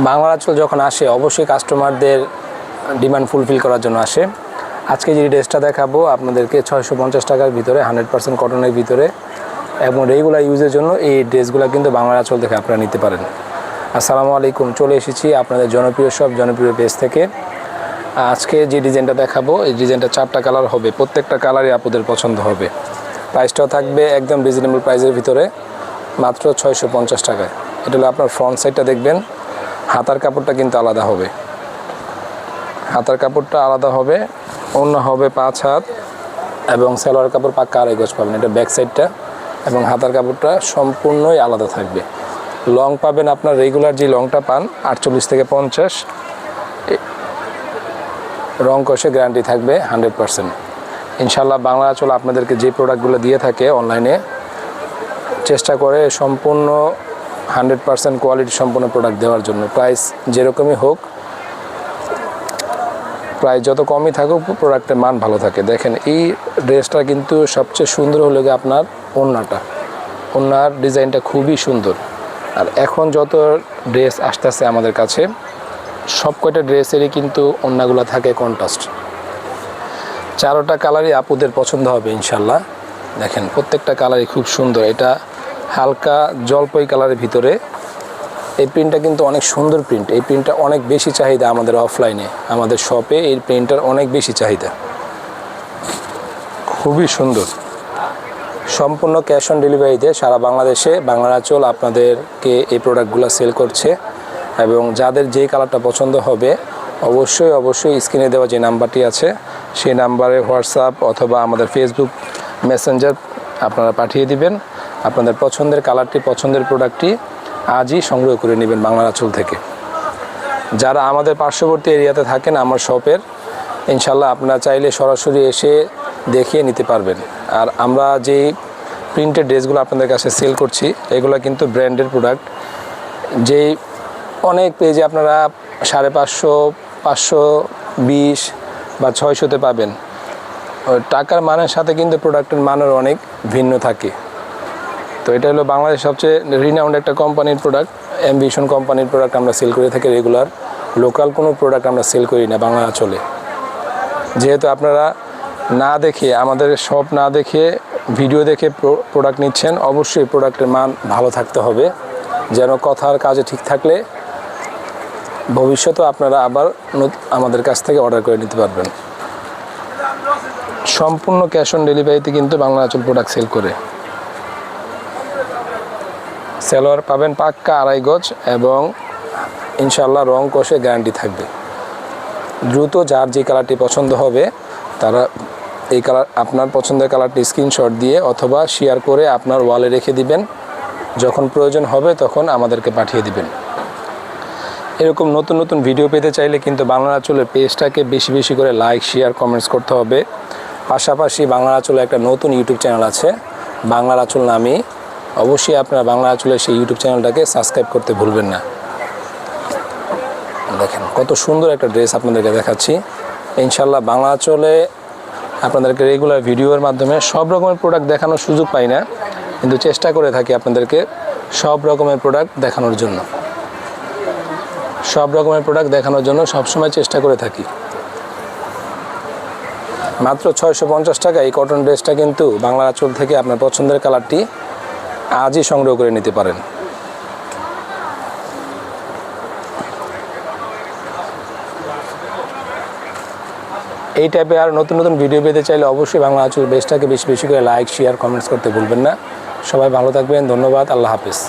বাংলার আঁচল যখন আসে অবশ্যই কাস্টমারদের ডিমান্ড ফুলফিল করার জন্য আসে। আজকে যে ড্রেসটা দেখাবো আপনাদেরকে 650 টাকার ভিতরে 100% কটনের ভিতরে এবং রেগুলার ইউজের জন্য এই ড্রেসগুলো কিন্তু বাংলার আঁচল থেকে আপনারা নিতে পারেন। আসসালামু আলাইকুম, চলে এসেছি আপনাদের জনপ্রিয় সব জনপ্রিয় পেজ থেকে। আজকে যে ডিজাইনটা দেখাবো এই ডিজাইনটা 4টা কালার হবে, প্রত্যেকটা কালারই আপনাদের পছন্দ হবে। প্রাইসটাও থাকবে একদম রিজনেবল প্রাইসের ভিতরে, মাত্র 650 টাকায়। এটা হলো আপনার ফ্রন্ট সাইডটা দেখবেন, হাতার কাপড়টা কিন্তু আলাদা হবে, হাতার কাপড়টা আলাদা হবে, ওড়না হবে 5 হাত এবং সালোয়ার কাপড় পাক্কা 2.5 গজ পাবেন। এটা ব্যাক সাইডটা এবং হাতার কাপড়টা সম্পূর্ণই আলাদা থাকবে। লং পাবেন আপনার রেগুলার যে লংটা পান 48 থেকে 50, রং কষে গ্যারান্টি থাকবে 100%। ইনশাল্লাহ বাংলা আঁচল আপনাদেরকে যে প্রোডাক্টগুলো দিয়ে থাকে অনলাইনে চেষ্টা করে সম্পূর্ণ 100% কোয়ালিটি সম্পন্ন প্রোডাক্ট দেওয়ার জন্য। প্রাইস যেরকমই হোক, প্রাইস যত কমই থাকুক, প্রোডাক্টের মান ভালো থাকে। দেখেন এই ড্রেসটা কিন্তু সবচেয়ে সুন্দর হলো গিয়ে আপনার ওড়নাটা, ওড়নার ডিজাইনটা খুবই সুন্দর। আর এখন যত ড্রেস আসতেছে আমাদের কাছে সব কয়টা ড্রেসেরই কিন্তু ওড়নাগুলো থাকে কন্ট্রাস্ট। 4টা কালারই আপুদের পছন্দ হবে ইনশাল্লাহ। দেখেন প্রত্যেকটা কালারই খুব সুন্দর। এটা হালকা জলপাই কালারের ভিতরে, এই প্রিন্টটা কিন্তু অনেক সুন্দর প্রিন্ট। এই প্রিন্টটা অনেক বেশি চাহিদা আমাদের অফলাইনে, আমাদের শপে এই প্রিন্টটার অনেক বেশি চাহিদা, খুবই সুন্দর। সম্পূর্ণ ক্যাশ অন ডেলিভারিতে সারা বাংলাদেশে বাংলার আঁচল আপনাদেরকে এই প্রোডাক্টগুলো সেল করছে। এবং যাদের যেই কালারটা পছন্দ হবে অবশ্যই স্ক্রিনে দেওয়া যে নাম্বারটি আছে সেই নাম্বারে হোয়াটসঅ্যাপ অথবা আমাদের ফেসবুক মেসেঞ্জার আপনারা পাঠিয়ে দিবেন। আপনাদের পছন্দের কালারটি, পছন্দের প্রোডাক্টটি আজই সংগ্রহ করে নেবেন বাংলার আঁচল থেকে। যারা আমাদের পার্শ্ববর্তী এরিয়াতে থাকেন আমার শপের, ইনশাল্লাহ আপনারা চাইলে সরাসরি এসে দেখিয়ে নিতে পারবেন। আর আমরা যেই প্রিন্টেড ড্রেসগুলো আপনাদের কাছে সেল করছি এগুলো কিন্তু ব্র্যান্ডের প্রোডাক্ট। যেই অনেক পেজে আপনারা 550, 520 বা 600-তে পাবেন, টাকার মানের সাথে কিন্তু প্রোডাক্টের মানের অনেক ভিন্ন থাকে। তো এটা হলো বাংলাদেশ সবচেয়ে রিনাউন্ড একটা কোম্পানির প্রোডাক্ট, অ্যাম্বিশন কোম্পানির প্রোডাক্ট আমরা সেল করে থাকি রেগুলার। লোকাল কোনো প্রোডাক্ট আমরা সেল করি না বাংলা আঁচলে। যেহেতু আপনারা না দেখে, আমাদের শপ না দেখে ভিডিও দেখে প্রোডাক্ট নিচ্ছেন, অবশ্যই প্রোডাক্টের মান ভালো থাকতে হবে, যেন কথার কাজে ঠিক থাকলে ভবিষ্যতে আপনারা আবার আমাদের কাছ থেকে অর্ডার করে নিতে পারবেন। সম্পূর্ণ ক্যাশ অন ডেলিভারিতে কিন্তু বাংলা আঁচল প্রোডাক্ট সেল করে। সালোয়ার পাবেন পাক্কা 2.5 গজ এবং ইনশাল্লাহ রং কষে গ্যারান্টি থাকবে। দ্রুত যার যে কালারটি পছন্দ হবে তারা এই কালার, আপনার পছন্দের কালারটি স্ক্রিনশট দিয়ে অথবা শেয়ার করে আপনার ওয়ালে রেখে দিবেন। যখন প্রয়োজন হবে তখন আমাদেরকে পাঠিয়ে দিবেন। এরকম নতুন নতুন ভিডিও পেতে চাইলে কিন্তু বাংলার আঁচলের পেজটাকে বেশি বেশি করে লাইক, শেয়ার, কমেন্টস করতে হবে। পাশাপাশি বাংলার আঁচলে একটা নতুন ইউটিউব চ্যানেল আছে বাংলার আঁচল নামে, অবশ্যই আপনারা বাংলা আঁচলের সেই ইউটিউব চ্যানেলটাকে সাবস্ক্রাইব করতে ভুলবেন না। দেখেন কত সুন্দর একটা ড্রেস আপনাদেরকে দেখাচ্ছি। ইনশাল্লাহ বাংলা আঁচলে আপনাদেরকে রেগুলার ভিডিওর মাধ্যমে সব রকমের প্রোডাক্ট দেখানোর সুযোগ পাই না, কিন্তু চেষ্টা করে থাকি আপনাদেরকে সব রকমের প্রোডাক্ট দেখানোর জন্য, সব রকমের প্রোডাক্ট দেখানোর জন্য সবসময় চেষ্টা করে থাকি। মাত্র 650 টাকা এই কটন ড্রেসটা কিন্তু বাংলার আঁচল থেকে আপনার পছন্দের কালারটি আজই সংগ্রহ করে নিতে পারেন। এই টাইপের আর নতুন নতুন ভিডিও পেতে চাইলে অবশ্যই বাংলা আঁচল পেজটাকে বেশি বেশি করে লাইক, শেয়ার, কমেন্টস করতে ভুলবেন না। সবাই ভালো থাকবেন, ধন্যবাদ, আল্লাহ হাফেজ।